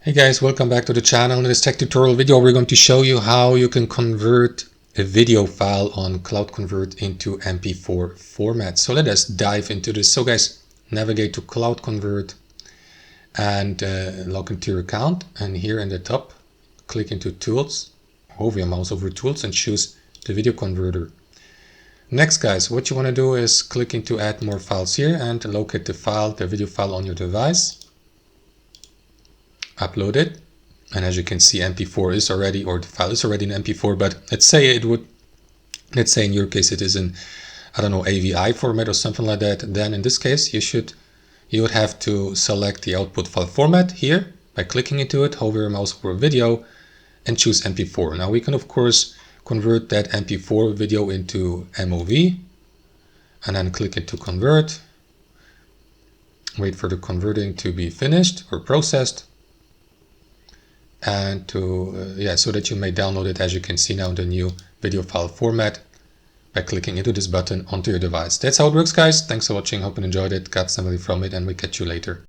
Hey guys, welcome back to the channel. In this tech tutorial video, we're going to show you how you can convert a video file on CloudConvert into MP4 format. So let us dive into this. So guys, navigate to CloudConvert and log into your account. And here in the top, click into Tools, hover your mouse over Tools and choose the video converter. Next guys, what you want to do is click into Add More Files here and locate the video file on your device. Upload it, and as you can see, MP4 is already, or the file is already in MP4, but let's say in your case it is in, I don't know, AVI format or something like that. Then in this case you would have to select the output file format here by clicking into it, hover your mouse over video and choose MP4. Now we can of course convert that MP4 video into MOV and then click into convert, wait for the converting to be finished or processed, and so that you may download it, as you can see now, the new video file format by clicking into this button onto your device. That's how it works guys. Thanks for watching, hope you enjoyed it, got some value from it, and we catch you later.